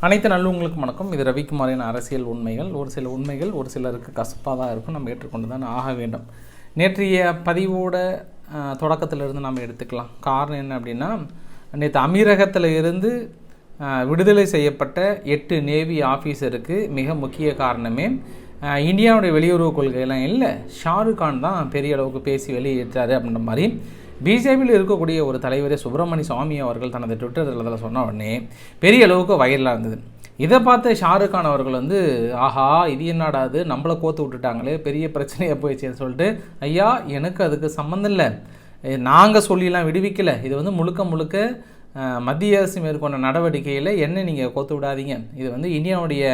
அனைத்து நல்லவங்களுக்கும் வணக்கம். இது ரவிக்குமாரின் அரசியல் உண்மைகள். ஒரு சில உண்மைகள் ஒரு சிலருக்கு கசப்பாக தான் இருக்கும், நம்ம ஏற்றுக்கொண்டு தான் ஆக வேண்டும். நேற்றைய பதிவோட தொடக்கத்திலிருந்து நம்ம எடுத்துக்கலாம். காரணம் என்ன அப்படின்னா, நேற்று அமீரகத்தில் இருந்து விடுதலை செய்யப்பட்ட 8 நேவி ஆஃபீஸருக்கு மிக முக்கிய காரணமே இந்தியாவுடைய வெளியுறவு கொள்கையெல்லாம் இல்லை, ஷாருக் கான் தான் பெரிய அளவுக்கு பேசி வெளியேற்றாரு அப்படின்ற மாதிரி பிஜேபியில் இருக்கக்கூடிய ஒரு தலைவரே சுப்பிரமணிய சுவாமி அவர்கள் தனது ட்விட்டர் தளத்தில் சொன்ன உடனே பெரிய அளவுக்கு வைரலாக இருந்தது. இதை பார்த்து ஷாருக் கான் அவர்கள் ஆஹா இது என்னடாது, நம்மளை கோத்து விட்டுட்டாங்களே, பெரிய பிரச்சனையாக போயிடுச்சுன்னு சொல்லிட்டு, ஐயா எனக்கு அதுக்கு சம்மந்தம் இல்லை, நாங்கள் சொல்லிலாம் விடுவிக்கலை, இது முழுக்க முழுக்க மத்திய அரசு மேற்கொண்ட நடவடிக்கையில் என்ன நீங்கள் கோத்து விடாதீங்க, இது இந்தியாவுடைய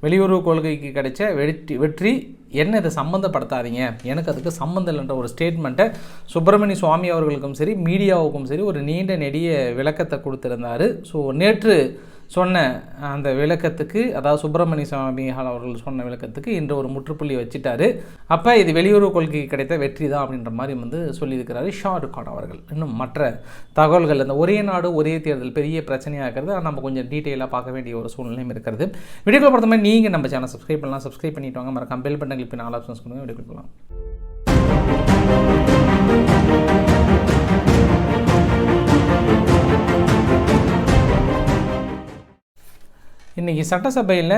வெளியுறவு கொள்கைக்கு கிடைச்ச வெற்றி என்ன, இதை சம்மந்தப்படுத்தாதீங்க, எனக்கு அதுக்கு சம்மந்தம் இல்லைன்ற ஒரு ஸ்டேட்மெண்ட்டை சுப்பிரமணிய சுவாமி அவர்களுக்கும் சரி மீடியாவுக்கும் சரி ஒரு நீண்ட நெடிய விளக்கத்தை கொடுத்துருந்தார். ஸோ நேற்று சொன்ன அந்த விளக்கத்துக்கு, அதாவது சுப்பிரமணிய சுவாமி அவர்கள் சொன்ன விளக்கத்துக்கு இன்று ஒரு முற்றுப்புள்ளி வச்சுட்டாரு. அப்போ இது வெளியுறவு கொள்கைக்கு கிடைத்த வெற்றி தான் அப்படின்ற மாதிரி சொல்லியிருக்கிறாரு ஷாருக் கான் அவர்கள். இன்னும் மற்ற தகவல்கள், அந்த ஒரே நாடு ஒரே தேர்தல் பெரிய பிரச்சனையாக இருக்கிறது, நம்ம கொஞ்சம் டீட்டெயிலாக பார்க்க வேண்டிய ஒரு சூழ்நிலையும் இருக்கிறது. வீடியோக்களை பொறுத்த மாதிரி நீங்கள் நம்ம சேனல் சப்ஸ்கிரைப் பண்ணலாம், சப்ஸ்கிரைப் பண்ணிட்டு வாங்க, மறக்காம பெல் பட்டன் கிளிக் பண்ணி ஆல் ஆப்ஷன்ஸ் கொடுங்க. வீடியோ கொடுக்கலாம். இன்றைக்கி சட்டசபையில்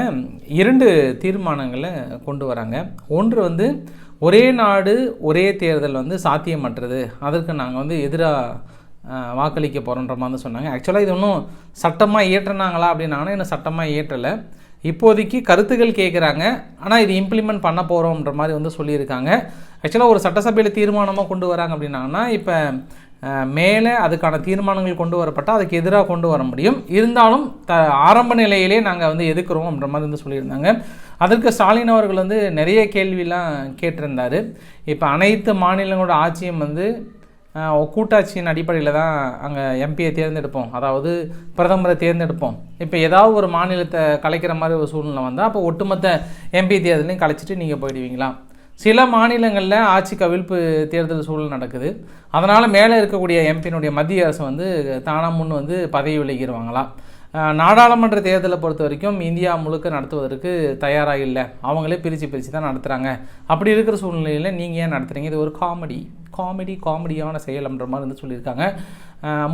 2 தீர்மானங்களை கொண்டு வராங்க. ஒன்று ஒரே நாடு ஒரே தேர்தல் சாத்தியமற்றது, அதற்கு நாங்கள் எதிராக வாக்களிக்க போகிறோன்ற மாதிரி சொன்னாங்க. ஆக்சுவலாக இது ஒன்றும் சட்டமாக இயற்றினாங்களா அப்படின்னாங்கன்னா இன்னும் சட்டமாக இயற்றலை, இப்போதைக்கு கருத்துக்கள் கேட்குறாங்க, ஆனால் இது இம்ப்ளிமெண்ட் பண்ண போகிறோன்ற மாதிரி சொல்லியிருக்காங்க. ஆக்சுவலாக ஒரு சட்டசபையில் தீர்மானமாக கொண்டு வராங்க அப்படின்னாங்கன்னா இப்போ மேலே அதுக்கான தீர்மானங்கள் கொண்டு வரப்பட்டால் அதுக்கு எதிராக கொண்டு வர முடியும். இருந்தாலும் ஆரம்ப நிலையிலே நாங்கள் எதிர்க்கிறோம் அப்படின்ற மாதிரி சொல்லியிருந்தாங்க. அதற்கு ஸ்டாலின் அவர்கள் நிறைய கேள்வியெலாம் கேட்டிருந்தார். இப்போ அனைத்து மாநிலங்களோட ஆட்சியும் கூட்டாட்சியின் அடிப்படையில் தான் அங்கே எம்பியை தேர்ந்தெடுப்போம், அதாவது பிரதமரை தேர்ந்தெடுப்போம். இப்போ ஏதாவது ஒரு மாநிலத்தை கலைக்கிற மாதிரி ஒரு சூழ்நிலை வந்தால் அப்போ ஒட்டுமொத்த எம்பி தேர்தலையும் கலைச்சிட்டு நீங்கள் போயிடுவீங்களா? சில மாநிலங்களில் ஆட்சி கவிழ்ப்பு தேர்தல் சூழல் நடக்குது, அதனால் மேலே இருக்கக்கூடிய எம்பியினுடைய மத்திய அரசு தானாக முன் பதவி விலகிடுவாங்களாம். நாடாளுமன்ற தேர்தலை பொறுத்த வரைக்கும் இந்தியா முழுக்க நடத்துவதற்கு தயாராக இல்லை, அவங்களே பிரித்து தான் நடத்துகிறாங்க. அப்படி இருக்கிற சூழ்நிலையில் நீங்கள் ஏன் நடத்துகிறீங்க? இது ஒரு காமெடியான செயல்ன்ற மாதிரி சொல்லியிருக்காங்க.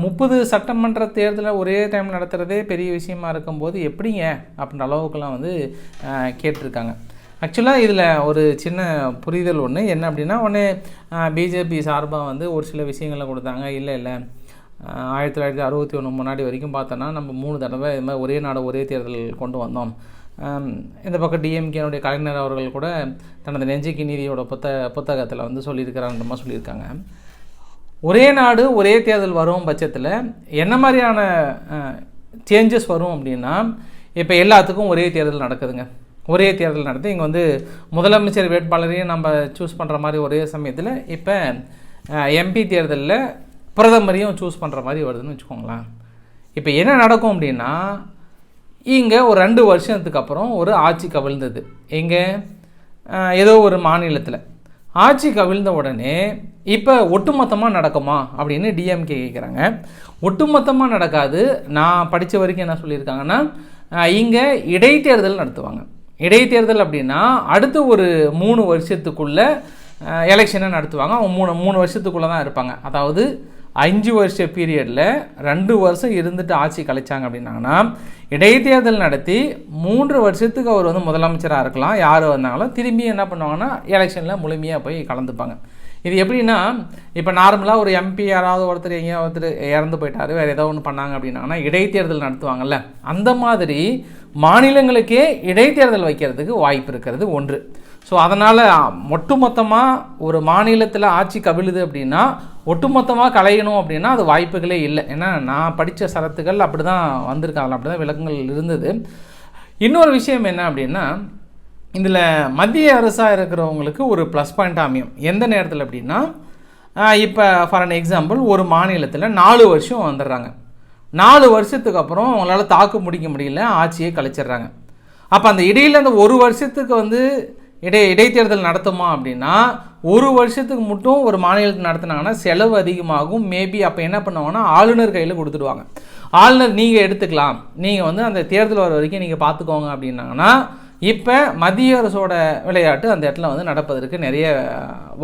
30 சட்டமன்ற தேர்தலை ஒரே டைம் நடத்துகிறதே பெரிய விஷயமா இருக்கும்போது எப்படிங்க அப்படின்ற அளவுக்குலாம் கேட்டிருக்காங்க. ஆக்சுவலாக இதில் ஒரு சின்ன புரிதல் ஒன்று என்ன அப்படின்னா, பிஜேபி சார்பாக ஒரு சில விஷயங்களை கொடுத்தாங்க. இல்லை 1961 முன்னாடி வரைக்கும் பார்த்தோன்னா நம்ம 3 தடவை இது மாதிரி ஒரே நாடு ஒரே தேர்தல் கொண்டு வந்தோம். இந்த பக்கம் டிஎம்கேனுடைய கலைஞர் அவர்கள் கூட தனது நெஞ்சுக்கு நீதியோட புத்தகத்தில் சொல்லியிருக்கிறான்ற மாதிரி சொல்லியிருக்காங்க. ஒரே நாடு ஒரே தேர்தல் வரும் பட்சத்தில் என்ன மாதிரியான சேஞ்சஸ் வரும் அப்படின்னா, இப்போ எல்லாத்துக்கும் ஒரே தேர்தல் நடக்குதுங்க. ஒரே தேர்தல் நடத்தி இங்கே முதலமைச்சர் வேட்பாளரையும் நம்ம சூஸ் பண்ணுற மாதிரி ஒரே சமயத்தில் இப்போ எம்பி தேர்தலில் பிரதமரையும் சூஸ் பண்ணுற மாதிரி வருதுன்னு வச்சுக்கோங்களேன். இப்போ என்ன நடக்கும் அப்படின்னா, இங்கே ஒரு 2 வருஷத்துக்கு அப்புறம் ஒரு ஆட்சி கவிழ்ந்தது. எங்கே ஏதோ ஒரு மாநிலத்தில் ஆட்சி கவிழ்ந்த உடனே இப்போ ஒட்டுமொத்தமாக நடக்குமா அப்படின்னு டிஎம்கே கேட்குறாங்க. ஒட்டுமொத்தமாக நடக்காது. நான் படித்த வரைக்கும் என்ன சொல்லியிருக்காங்கன்னா, இங்கே இடைத்தேர்தல் நடத்துவாங்க. இடைத்தேர்தல் அப்படின்னா அடுத்து ஒரு 3 வருஷத்துக்குள்ளே எலெக்ஷனை நடத்துவாங்க. அவங்க 3 வருஷத்துக்குள்ளே தான் இருப்பாங்க. அதாவது 5 வருஷ பீரியடில் 2 வருஷம் இருந்துட்டு ஆட்சி கழிச்சாங்க அப்படின்னாங்கன்னா, இடைத்தேர்தல் நடத்தி 3 வருஷத்துக்கு அவர் முதலமைச்சராக இருக்கலாம், யார் வந்தாங்களோ திரும்பி என்ன பண்ணுவாங்கன்னா எலெக்ஷனில் முழுமையாக போய் கலந்துப்பாங்க. இது எப்படின்னா, இப்போ நார்மலாக ஒரு எம்பி யாராவது ஒருத்தர் இறந்து போயிட்டார், வேறு ஏதோ ஒன்று பண்ணாங்க அப்படின்னாங்கன்னா இடைத்தேர்தல் நடத்துவாங்கல்ல, அந்த மாதிரி மாநிலங்களுக்கே இடைத்தேர்தல் வைக்கிறதுக்கு வாய்ப்பு இருக்கிறது ஒன்று. ஸோ அதனால் ஒட்டுமொத்தமாக ஒரு மாநிலத்தில் ஆட்சி கவிழுது அப்படின்னா ஒட்டுமொத்தமாக கலையணும் அப்படின்னா அது வாய்ப்புகளே இல்லை. ஏன்னா நான் படித்த சரத்துகள் அப்படி தான் வந்திருக்காங்க, அப்படி தான் விளக்கங்கள் இருந்தது. இன்னொரு விஷயம் என்ன அப்படின்னா, இதில் மத்திய அரசாக இருக்கிறவங்களுக்கு ஒரு ப்ளஸ் பாயிண்ட் அமையும். எந்த நேரத்தில் அப்படின்னா, இப்போ ஃபார் அன் எக்ஸாம்பிள் ஒரு மாநிலத்தில் 4 வருஷம் வந்துடுறாங்க. 4 வருஷத்துக்கு அப்புறம் அவங்களால தாக்கு முடிக்க முடியல, ஆட்சியை கழிச்சிடுறாங்க. அப்போ அந்த இடையில் அந்த 1 வருஷத்துக்கு இடைத்தேர்தல் நடத்துமா அப்படின்னா, 1 வருஷத்துக்கு மட்டும் ஒரு மாநிலத்தில் நடத்துனாங்கன்னா செலவு அதிகமாகும். மேபி அப்போ என்ன பண்ணுவாங்கன்னா ஆளுநர் கையில் கொடுத்துடுவாங்க. ஆளுநர் நீங்கள் எடுத்துக்கலாம், நீங்கள் வந்து அந்த தேர்தல் வர வரைக்கும் நீங்கள் பார்த்துக்கோங்க அப்படின்னாங்கன்னா இப்போ மத்திய அரசோட விளையாட்டு அந்த இடத்துல வந்து நடப்பதற்கு நிறைய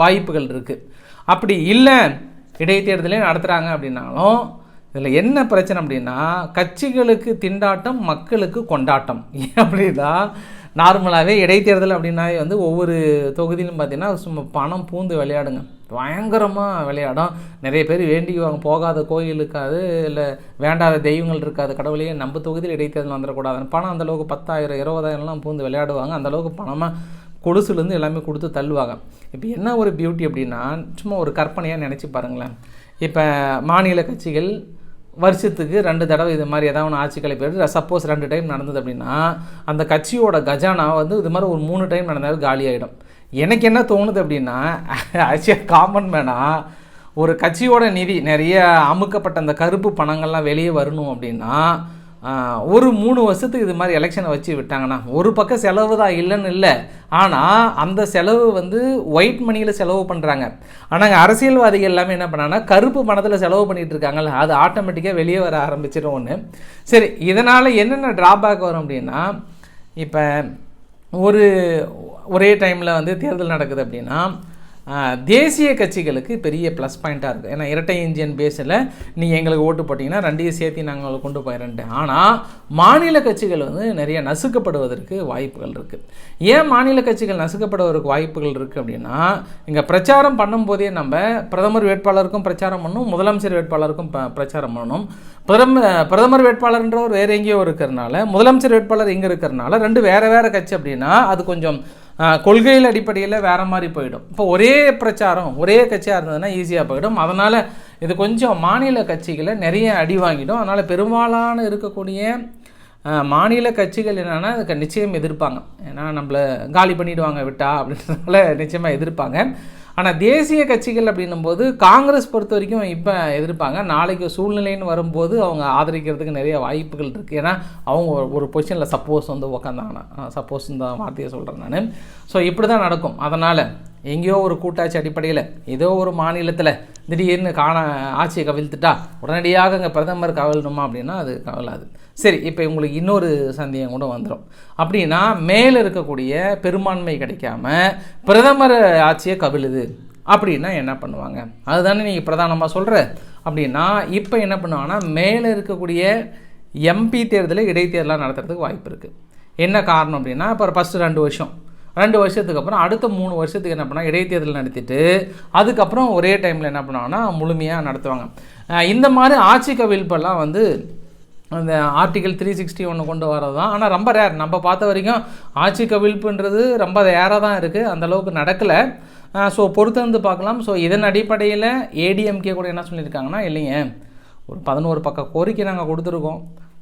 வாய்ப்புகள் இருக்குது. அப்படி இல்லை இடைத்தேர்தலே நடத்துகிறாங்க அப்படின்னாலும் இதில் என்ன பிரச்சனை அப்படின்னா கட்சிகளுக்கு திண்டாட்டம், மக்களுக்கு கொண்டாட்டம். அப்படின்னா நார்மலாகவே இடைத்தேர்தல் அப்படின்னாவே வந்து ஒவ்வொரு தொகுதியிலும் பார்த்திங்கன்னா சும்மா பணம் பூந்து விளையாடுங்க, பயங்கரமாக விளையாடும். நிறைய பேர் வேண்டிக்குவாங்க, போகாத கோயில் இருக்காது, இல்லை வேண்டாத தெய்வங்கள் இருக்காது, கடவுளையே நம்ம தொகுதியில் இடைத்தேர்தல் வந்துடக்கூடாதுன்னு பணம் அந்தளவுக்கு 10,000 20,000லாம் பூந்து விளையாடுவாங்க. அந்தளவுக்கு பணமாக கொலுசுலேருந்து எல்லாமே கொடுத்து தள்ளுவாங்க. இப்போ என்ன ஒரு பியூட்டி அப்படின்னா சும்மா ஒரு கற்பனையாக நினச்சி பாருங்களேன். இப்போ மாநில கட்சிகள் வருஷத்துக்கு 2 தடவை இது மாதிரி ஏதாவது ஒன்று ஆட்சி கலைப்பு சப்போஸ் 2 டைம் நடந்தது அப்படின்னா அந்த கட்சியோட கஜானா வந்து இது மாதிரி ஒரு 3 டைம் நடந்தாலும் காலியாகிடும். எனக்கு என்ன தோணுது அப்படின்னா ஆக்சுவலாக காமன் மேனாக ஒரு கட்சியோட நிதி நிறைய அமுக்கப்பட்ட அந்த கருப்பு பணங்கள்லாம் வெளியே வரணும் அப்படின்னா ஒரு 3 வருஷத்துக்கு இது மாதிரி எலெக்ஷனை வச்சு விட்டாங்கன்னா ஒரு பக்கம் செலவு தான் இல்லைன்னு இல்லை, ஆனால் அந்த செலவு வந்து ஒயிட் மணியில் செலவு பண்ணுறாங்க. ஆனால் அரசியல்வாதிகள் எல்லாமே என்ன பண்ணாங்கன்னா கருப்பு பணத்தில் செலவு பண்ணிகிட்டு இருக்காங்கல்ல, அது ஆட்டோமேட்டிக்காக வெளியே வர ஆரம்பிச்சிடும் ஒன்று. சரி, இதனால் என்னென்ன ட்ராபேக் வரும் அப்படின்னா இப்போ ஒரே டைமில் வந்து தேர்தல் நடக்குது அப்படின்னா தேசிய கட்சிகளுக்கு பெரிய ப்ளஸ் பாயிண்ட்டாக இருக்குது. ஏன்னா இரட்டை இன்ஜின் பேஸில் நீங்கள் எங்களுக்கு ஓட்டு போட்டிங்கன்னா 2ஐயும் சேர்த்து நாங்கள் கொண்டு போயிடறேன். ஆனால் மாநில கட்சிகள் வந்து நிறைய நசுக்கப்படுவதற்கு வாய்ப்புகள் இருக்குது. ஏன் மாநில கட்சிகள் நசுக்கப்படுவதற்கு வாய்ப்புகள் இருக்குது அப்படின்னா இங்கே பிரச்சாரம் பண்ணும்போதே நம்ம பிரதமர் வேட்பாளருக்கும் பிரச்சாரம் பண்ணணும், முதலமைச்சர் வேட்பாளருக்கும் பிரச்சாரம் பண்ணணும். பிரதமர் வேட்பாளர்ன்றவர் வேறு எங்கேயோ இருக்கிறனால, முதலமைச்சர் வேட்பாளர் இங்கே இருக்கிறனால 2 வேறு கட்சி அப்படின்னா அது கொஞ்சம் கொள்கையில் அடிப்படையில் வேறு மாதிரி போயிடும். இப்போ ஒரே பிரச்சாரம் ஒரே கட்சியாக இருந்ததுன்னா ஈஸியாக போயிடும். அதனால் இது கொஞ்சம் மாநில கட்சிகளை நிறைய அடி வாங்கிடும். அதனால் பெரும்பாலான இருக்கக்கூடிய மாநில கட்சிகள் என்னென்னா அதுக்கு நிச்சயம் எதிர்ப்பாங்க. ஏன்னா நம்மளை காலி பண்ணிவிடுவாங்க விட்டா அப்படின்றதுனால நிச்சயமாக எதிர்ப்பாங்க. ஆனால் தேசிய கட்சிகள் அப்படின்னும் போது காங்கிரஸ் பொறுத்த வரைக்கும் இப்போ எதிர்ப்பாங்க. நாளைக்கு சூழ்நிலைன்னு வரும்போது அவங்க ஆதரிக்கிறதுக்கு நிறைய வாய்ப்புகள் இருக்குது. ஏன்னா அவங்க ஒரு பொசிஷனில் சப்போஸ் வந்து உக்காந்தாங்கன்னா, சப்போஸ் இந்த வார்த்தையை சொல்கிறேன் நான். ஸோ இப்படி தான் நடக்கும். அதனால் எங்கேயோ ஒரு கூட்டாட்சி அடிப்படையில் ஏதோ ஒரு மாநிலத்தில் திடீர்னு ஆட்சியை கவிழ்த்துட்டா உடனடியாக அங்கே பிரதமர் கவிழணுமா அப்படின்னா அது கவிழாது. சரி, இப்போ உங்களுக்கு இன்னொரு சந்தேகம் கூட வந்துடும். அப்படின்னா மேலே இருக்கக்கூடிய பெரும்பான்மை கிடைக்காம பிரதமர் ஆட்சியை கவிழுது அப்படின்னா என்ன பண்ணுவாங்க? அதுதானே நீங்கள் பிரதானமாக சொல்கிற. அப்படின்னா இப்போ என்ன பண்ணுவாங்கன்னா மேலே இருக்கக்கூடிய எம்பி தேர்தலை இடைத்தேர்தலாக நடத்துறதுக்கு வாய்ப்பு இருக்குது. என்ன காரணம் அப்படின்னா இப்போ ஃபஸ்ட்டு 2 வருஷத்துக்கு அப்புறம் அடுத்த 3 வருஷத்துக்கு என்ன பண்ணால் இடைத்தேர்தல் நடத்திட்டு அதுக்கப்புறம் ஒரே டைமில் என்ன பண்ணுவாங்கன்னா முழுமையாக நடத்துவாங்க. இந்த மாதிரி ஆட்சி கவிழ்ப்பெல்லாம் வந்து அந்த ஆர்டிகல் 361 கொண்டு வரது தான். ஆனால் ரொம்ப ரேர். நம்ம பார்த்த வரைக்கும் ஆட்சி கவிழ்ப்புன்றது ரொம்ப ரேராக தான் இருக்குது, அந்தளவுக்கு நடக்கலை. ஸோ பொறுத்து வந்து பார்க்கலாம். ஸோ இதன் அடிப்படையில் ஏடிஎம்கே கூட என்ன சொல்லியிருக்காங்கன்னா, இல்லைங்க ஒரு 11 பக்க கோரிக்கை நாங்கள் கொடுத்துருக்கோம்,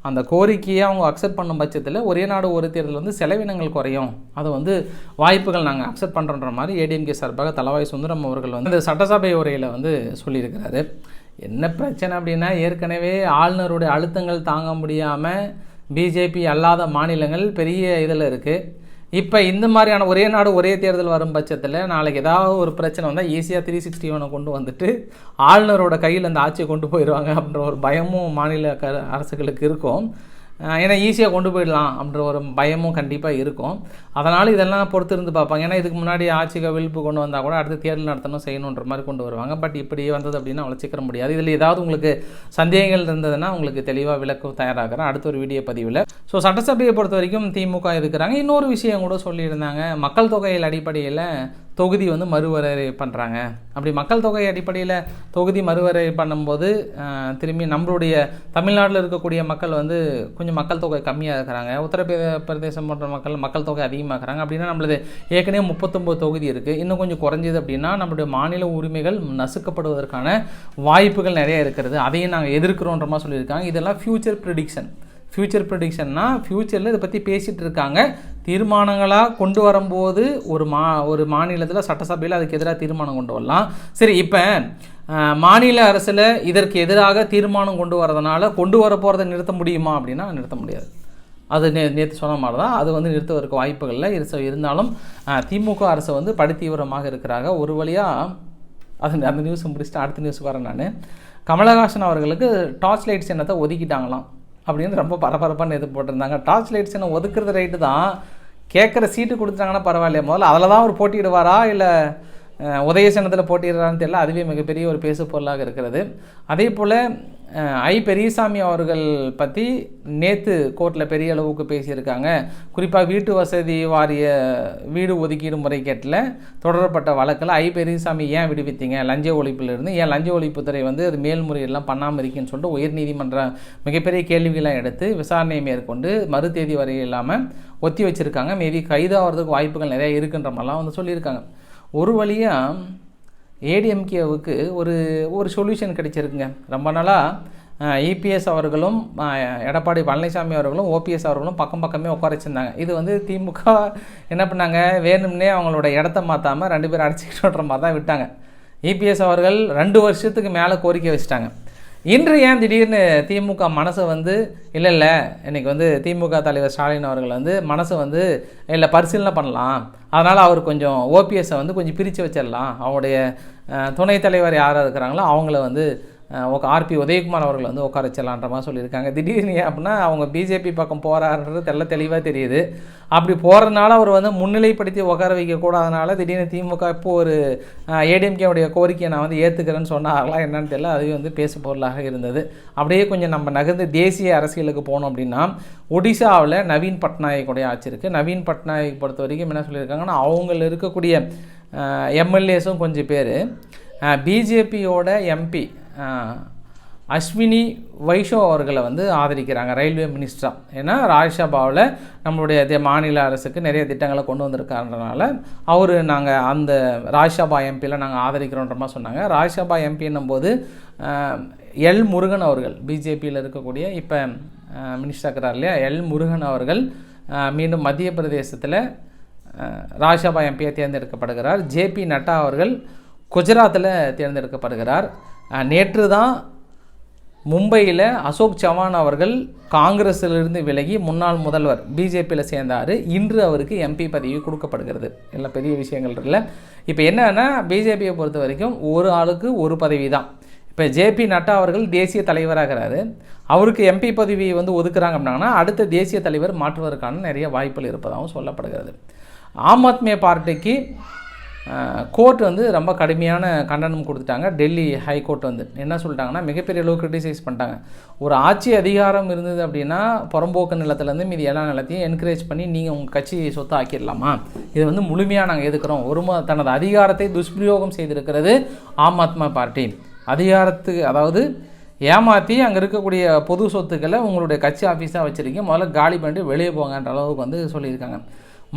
அந்த கோரிக்கையை அவங்க அக்செப்ட் பண்ணும் பட்சத்தில் ஒரே நாடு ஒரு தேர்தல் வந்து செலவினங்கள் குறையும், அது வந்து வாய்ப்புகள் நாங்கள் அக்செப்ட் பண்ணுறோன்ற மாதிரி ஏடிஎம்கே சார்பாக தளவாய் சுந்தரம் அவர்கள் வந்து இந்த சட்டசபை உரையில் வந்து சொல்லியிருக்கிறாரு. என்ன பிரச்சனை அப்படின்னா ஏற்கனவே ஆளுநருடைய அழுத்தங்கள் தாங்க முடியாமல் பிஜேபி அல்லாத மாநிலங்கள் பெரிய இதில் இருக்குது. இப்போ இந்த மாதிரியான ஒரே நாடு ஒரே தேர்தல் வரும் பட்சத்தில் நாளைக்கு ஏதாவது ஒரு பிரச்சனை வந்தால் ஈஸியாக 361 கொண்டு வந்துட்டு ஆளுநரோட கையில் அந்த ஆட்சியை கொண்டு போயிடுவாங்க அப்படின்ற ஒரு பயமும் மாநில அரசுகளுக்கு இருக்கும். ஏன்னா ஈஸியாக கொண்டு போயிடலாம் அப்படின்ற ஒரு பயமும் கண்டிப்பாக இருக்கும். அதனால் இதெல்லாம் பொறுத்து இருந்து பார்ப்பாங்க. ஏன்னா இதுக்கு முன்னாடி ஆட்சி கவிழ்ப்பு கொண்டு வந்தால் கூட அடுத்து தேர்தல் நடத்தணும் செய்யணுன்ற மாதிரி கொண்டு வருவாங்க. பட் இப்படி வந்தது அப்படின்னா அவ்வளோ சீக்கிரம் முடியாது. இதில் ஏதாவது உங்களுக்கு சந்தேகங்கள் இருந்ததுன்னா உங்களுக்கு தெளிவாக விளக்கம் தயாராகிறேன் அடுத்த ஒரு வீடியோ பதிவில். ஸோ சட்டசபையை பொறுத்த வரைக்கும் திமுக இருக்கிறாங்க. இன்னொரு விஷயம் கூட சொல்லியிருந்தாங்க, மக்கள் தொகையில் அடிப்படையில் தொகுதி வந்து மறுவரையறை பண்ணுறாங்க. அப்படி மக்கள் தொகை அடிப்படையில் தொகுதி மறுவரையறை பண்ணும்போது திரும்பி நம்மளுடைய தமிழ்நாட்டில் இருக்கக்கூடிய மக்கள் வந்து கொஞ்சம் மக்கள் தொகை கம்மியாக இருக்கிறாங்க, உத்தரப்பிரதேசம் போன்ற மக்கள் தொகை அதிகமாக இருக்கிறாங்க. அப்படின்னா நம்மளது ஏற்கனவே 39 தொகுதி இருக்குது, இன்னும் கொஞ்சம் குறைஞ்சிது அப்படின்னா நம்மளுடைய மாநில உரிமைகள் நசுக்கப்படுவதற்கான வாய்ப்புகள் நிறைய இருக்கிறது. அதையும் நாங்கள் எதிர்க்கிறோன்ற மாதிரி சொல்லியிருக்காங்க. இதெல்லாம் ஃப்யூச்சர் ப்ரிடிக்ஷன்னா ஃப்யூச்சரில் இதை பற்றி பேசிகிட்டு இருக்காங்க. தீர்மானங்களாக கொண்டு வரும்போது ஒரு மாநிலத்தில் சட்டசபையில் அதுக்கு எதிராக தீர்மானம் கொண்டு வரலாம். சரி, இப்போ மாநில அரசில் இதற்கு எதிராக தீர்மானம் கொண்டு வரதுனால கொண்டு வர போகிறத நிறுத்த முடியுமா அப்படின்னா நிறுத்த முடியாது. அது நேற்று சொன்ன மாதிரி தான், அது வந்து நிறுத்துவதற்கு வாய்ப்புகளில் இருந்தாலும் திமுக அரசு வந்து படுத்தீவிரமாக இருக்கிறாங்க. ஒரு வழியாக அந்த நியூஸை முடிச்சுட்டு அடுத்த நியூஸுக்கு வரேன் நான். கமலஹாசன் அவர்களுக்கு டார்ச் லைட் சின்னத்தை ஒதுக்கிட்டாங்களாம் அப்படின்னு ரொம்ப பரபரப்பான இது போட்டிருந்தாங்க. டார்ச் லைட் சின்னம் ஒதுக்குறது ரைட்டு தான், கேட்குற சீட்டு கொடுத்துட்டாங்கன்னா பரவாயில்லையே, முதல்ல அதில் தான் அவர் போட்டியிடுவாரா இல்லை உதயசனத்தில் போட்டிடுறான்னு தெரியல. அதுவே மிகப்பெரிய ஒரு பேசு பொருளாக இருக்கிறது. அதே போல் பெரியசாமி அவர்கள் பற்றி நேற்று கோர்ட்டில் பெரிய அளவுக்கு பேசியிருக்காங்க. குறிப்பாக வீட்டு வசதி வாரிய வீடு ஒதுக்கீடு முறைகேட்டில் தொடரப்பட்ட வழக்கில் பெரியசாமி ஏன் விடுவித்தீங்க, லஞ்ச ஒழிப்பிலிருந்து ஏன் லஞ்ச ஒழிப்புத்துறை அது மேல்முறையெல்லாம் பண்ணாமல் இருக்குன்னு சொல்லிட்டு உயர்நீதிமன்றம் மிகப்பெரிய கேள்விகளாக எடுத்து விசாரணையை மேற்கொண்டு மறு தேதி வரை இல்லாமல் ஒத்தி வச்சுருக்காங்க. மேபி கைதாகிறதுக்கு வாய்ப்புகள் நிறையா இருக்குன்ற மாதிரிலாம் சொல்லியிருக்காங்க. ஒரு வழியாக ஏடிஎம்கேவுக்கு ஒரு சொல்யூஷன் கிடைச்சிருக்குங்க. ரொம்ப நாளாக இபிஎஸ் அவர்களும் எடப்பாடி பழனிசாமி அவர்களும் ஓபிஎஸ் அவர்களும் பக்கமே உட்கார வச்சுருந்தாங்க. இது திமுக என்ன பண்ணாங்க, வேணும்னே அவங்களோட இடத்த மாற்றாமல் 2 பேரும் அடிச்சுக்கிட்டுன்ற மாதிரி தான் விட்டாங்க. இபிஎஸ் அவர்கள் 2 வருஷத்துக்கு மேலே கோரிக்கை வச்சுட்டாங்க. இன்று ஏன் திடீர்னு திமுக மனசை இல்லை இன்றைக்கி திமுக தலைவர் ஸ்டாலின் அவர்கள் மனசை இல்லை பரிசீலனை பண்ணலாம், அதனால் அவர் கொஞ்சம் ஓபிஎஸ்ஸை கொஞ்சம் பிரித்து வச்சிடலாம், அவங்களுடைய துணைத் தலைவர் யாராக இருக்கிறாங்களோ அவங்கள ஆர்பி உதயகுமார் அவர்கள் உட்கார வச்சிடலான்ற மாதிரி சொல்லியிருக்காங்க. திடீர்னு அப்படின்னா அவங்க பிஜேபி பக்கம் போகிறாருன்றது தெளிவாக தெரியுது. அப்படி போகிறதுனால அவர் முன்னிலைப்படுத்தி உட்கார வைக்கக்கூடாதனால திடீர்னு திமுக இப்போ ஒரு ஏடிஎம்கேவுடைய கோரிக்கையை நான் ஏற்றுக்கிறேன்னு சொன்னார்களா என்னன்னு தெரியல. அதுவே பேசு பொருளாக இருந்தது. அப்படியே கொஞ்சம் நம்ம நகர்ந்து தேசிய அரசியலுக்கு போனோம் அப்படின்னா, ஒடிசாவில் நவீன் பட்நாயக்குடைய ஆட்சி இருக்குது. நவீன் பட்நாயக் பொறுத்த வரைக்கும் என்ன சொல்லியிருக்காங்கன்னா, அவங்கள இருக்கக்கூடிய எம்எல்ஏஸும் கொஞ்சம் பேர் பிஜேபியோட எம்பி அஸ்வினி வைஷோ அவர்களை ஆதரிக்கிறாங்க ரயில்வே மினிஸ்டராக. ஏன்னா ராஜ்யசபாவில் நம்மளுடைய மாநில அரசுக்கு நிறைய திட்டங்களை கொண்டு வந்திருக்காருன்றனால நாங்கள் அந்த ராஜ்யசபா எம்பியில் நாங்கள் ஆதரிக்கிறோன்ற மாதிரி சொன்னாங்க. ராஜ்யசபா எம்பின்னும் போது எல் முருகன் அவர்கள் பிஜேபியில் இருக்கக்கூடிய இப்போ மினிஸ்டர் இருக்கிறார் இல்லையா, எல் முருகன் அவர்கள் மீண்டும் மத்திய பிரதேசத்தில் ராஜ்யசபா எம்பியை தேர்ந்தெடுக்கப்படுகிறார். ஜேபி நட்டா அவர்கள் குஜராத்தில் தேர்ந்தெடுக்கப்படுகிறார். நேற்று தான் மும்பையில் அசோக் சவான் அவர்கள் காங்கிரஸிலிருந்து விலகி முன்னாள் முதல்வர் பிஜேபியில் சேர்ந்தார். இன்று அவருக்கு எம்பி பதவி கொடுக்கப்படுகிறது. எல்லாம் பெரிய விஷயங்கள் இல்லை. இப்போ என்னன்னா, பிஜேபியை பொறுத்த வரைக்கும் ஒரு ஆளுக்கு ஒரு பதவி தான். இப்போ ஜேபி நட்டா அவர்கள் தேசிய தலைவராகிறாரு, அவருக்கு எம்பி பதவி ஒதுக்குறாங்க அப்படின்னா அடுத்த தேசிய தலைவர் மாற்றுவதற்கான நிறைய வாய்ப்புகள் இருப்பதாகவும் சொல்லப்படுகிறது. ஆம் ஆத்மி பார்ட்டிக்கு கோர்ட் ரொம்ப கடுமையான கண்டனம் கொடுத்துட்டாங்க. டெல்லி ஹைகோர்ட் என்ன சொல்லிட்டாங்கன்னா, மிகப்பெரிய அளவு கிரிட்டிசைஸ் பண்ணிட்டாங்க. ஒரு ஆட்சி அதிகாரம் இருந்தது அப்படின்னா புறம்போக்கு நிலத்துலேருந்து மீதி எல்லா நிலத்தையும் என்கரேஜ் பண்ணி நீங்கள் உங்கள் கட்சி சொத்தை ஆக்கிடலாமா, இது முழுமையாக நாங்கள் எதுக்குறோம். தனது அதிகாரத்தை துஷ்பிரயோகம் செய்திருக்கிறது ஆம் ஆத்மி பார்ட்டி. அதிகாரத்துக்கு அதாவது ஏமாற்றி அங்கே இருக்கக்கூடிய பொது சொத்துக்களை உங்களுடைய கட்சி ஆஃபீஸாக வச்சுருக்கீங்க, முதல்ல காலி பண்ணிட்டு வெளியே போங்கன்ற அளவுக்கு சொல்லியிருக்காங்க.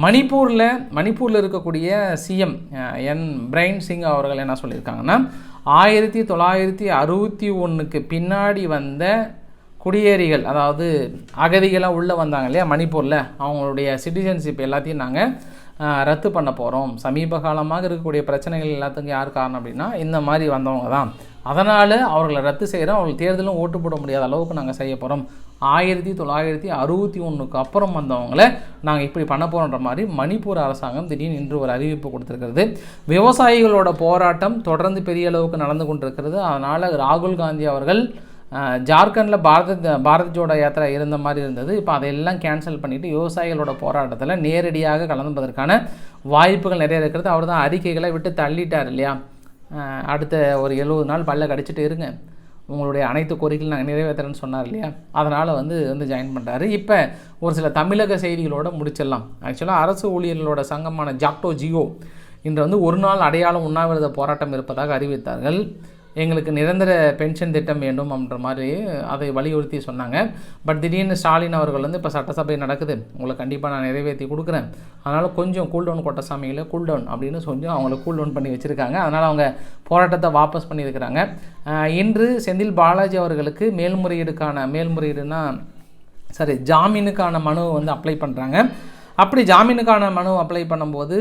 மணிப்பூரில் இருக்கக்கூடிய சிஎம் என் பிரைன் சிங் அவர்கள் என்ன சொல்லியிருக்காங்கன்னா, 1961 பின்னாடி வந்த குடியேறிகள், அதாவது அகதிகளாக உள்ளே வந்தாங்க இல்லையா மணிப்பூரில், அவங்களுடைய சிட்டிசன்ஷிப் எல்லாத்தையும் நாங்கள் ரத்து பண்ண போகிறோம். சமீப காலமாக இருக்கக்கூடிய பிரச்சனைகள் எல்லாத்துக்கும் யார் காரணம் அப்படின்னா இந்த மாதிரி வந்தவங்க தான். அதனால் அவர்களை ரத்து செய்கிறோம், அவங்களுக்கு தேர்தலும் ஓட்டு போட முடியாத அளவுக்கு நாங்கள் செய்ய போகிறோம். 1961 அப்புறம் வந்தவங்கள நாங்கள் இப்படி பண்ண போகிறோன்ற மாதிரி மணிப்பூர் அரசாங்கம் திடீர்னு இன்று ஒரு அறிவிப்பு கொடுத்துருக்கிறது. விவசாயிகளோட போராட்டம் தொடர்ந்து பெரிய அளவுக்கு நடந்து கொண்டிருக்கிறது. அதனால் ராகுல் காந்தி அவர்கள் ஜார்க்கண்டில் பாரத் ஜோடோ யாத்திரை இருந்த மாதிரி இருந்தது. இப்போ அதையெல்லாம் கேன்சல் பண்ணிவிட்டு விவசாயிகளோட போராட்டத்தில் நேரடியாக கலந்துப்பதற்கான வாய்ப்புகள் நிறைய இருக்கிறது. அவர் தான் அறிக்கைகளை விட்டு தள்ளிட்டார் இல்லையா, அடுத்த ஒரு 70 நாள் பல்ல கடிச்சிட்டு இருங்க, உங்களுடைய அனைத்து கோரிக்கைகளும் நாங்கள் நிறைவேற்றுறேன்னு சொன்னார் இல்லையா, அதனால் ஜாயின் பண்ணுறாரு. இப்போ ஒரு சில தமிழக செய்திகளோடு முடிச்சிடலாம். ஆக்சுவலாக அரசு ஊழியர்களோட சங்கமான ஜாக்டோ ஜியோ இன்று ஒரு நாள் அடையாளம் உண்ணாவிரத போராட்டம் இருப்பதாக அறிவித்தார்கள். எங்களுக்கு நிரந்தர பென்ஷன் திட்டம் வேண்டும் அப்படின்ற மாதிரி அதை வலியுறுத்தி சொன்னாங்க. பட் திடீர்னு ஸ்டாலின் அவர்கள் இப்போ சட்டசபை நடக்குது, உங்களை கண்டிப்பாக நான் நிறைவேற்றி கொடுக்குறேன், அதனால் கொஞ்சம் கூல்டவுன் கொட்டசாமிகளை கூல்டவுன் அப்படின்னு சொல்லி அவங்கள கூல்டவுன் பண்ணி வச்சுருக்காங்க. அதனால் அவங்க போராட்டத்தை வாபஸ் பண்ணியிருக்கிறாங்க. இன்று செந்தில் பாலாஜி அவர்களுக்கு ஜாமீனுக்கான மனு அப்ளை பண்ணுறாங்க. அப்படி ஜாமீனுக்கான மனு அப்ளை பண்ணும்போது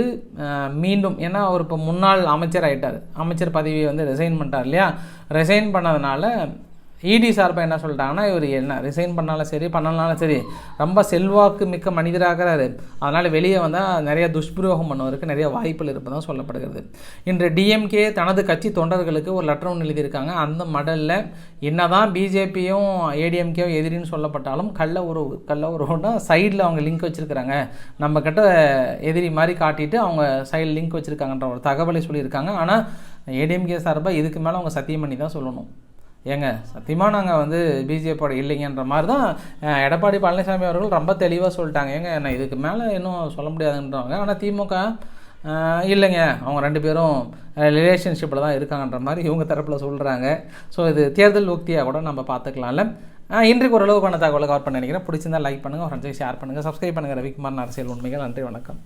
மீண்டும், ஏன்னா அவர் இப்போ முன்னாள் அமைச்சர் ஆகிட்டார், அமைச்சர் பதவியை ரிசைன் பண்ணிட்டார் இல்லையா, ரிசைன் பண்ணதுனால இடி சார்பாக என்ன சொல்லிட்டாங்கன்னா, இவர் என்ன ரிசைன் பண்ணாலும் சரி பண்ணலனாலும் சரி ரொம்ப செல்வாக்கு மிக்க மனிதராகிறாரு, அதனால் வெளியே வந்தால் நிறைய துஷ்பிரயோகம் பண்ணுவதற்கு நிறைய வாய்ப்புகள் இருப்பதாக சொல்லப்படுகிறது. இன்று டிஎம்கே தனது கட்சி தொண்டர்களுக்கு ஒரு லெட்டர் ஒன்று எழுதியிருக்காங்க. அந்த மடலில் என்னதான் பிஜேபியும் ஏடிஎம்கேவும் எதிரின்னு சொல்லப்பட்டாலும் கள்ள உறவுனா சைடில் அவங்க லிங்க் வச்சுருக்கிறாங்க, நம்ம கிட்ட எதிரி மாதிரி காட்டிட்டு அவங்க சைடில் லிங்க் வச்சுருக்காங்கன்ற ஒரு தகவலை சொல்லியிருக்காங்க. ஆனால் ஏடிஎம்கே சார்பாக இதுக்கு மேலே அவங்க சத்தியம் பண்ணி தான் சொல்லணும். ஏங்க சத்தியமாக நாங்கள் வந்து பிஜேபியோட இல்லைங்கன்ற மாதிரி தான் எடப்பாடி பழனிசாமி அவர்கள் ரொம்ப தெளிவாக சொல்லிட்டாங்க. ஏங்க நான் இதுக்கு மேலே இன்னும் சொல்ல முடியாதுன்றாங்க. ஆனால் திமுக இல்லைங்க, அவங்க 2 பேரும் ரிலேஷன்ஷிப்பில் தான் இருக்காங்கன்ற மாதிரி இவங்க தரப்பில் சொல்கிறாங்க. ஸோ இது தேர்தல் உக்தியாக கூட நம்ம பார்த்துக்கலாம்ல. இன்றைக்கு ஓரளவுக்கான தகவலை கவர் பண்ண நினைக்கிறேன். பிடிச்சிருந்தால் லைக் பண்ணுங்கள், ஃப்ரெண்ட்ஸுக்கு ஷேர் பண்ணுங்கள், சப்ஸ்கிரைப் பண்ணுங்கள். ரவிக்குமார் அரசியல் உண்மைகள். நன்றி, வணக்கம்.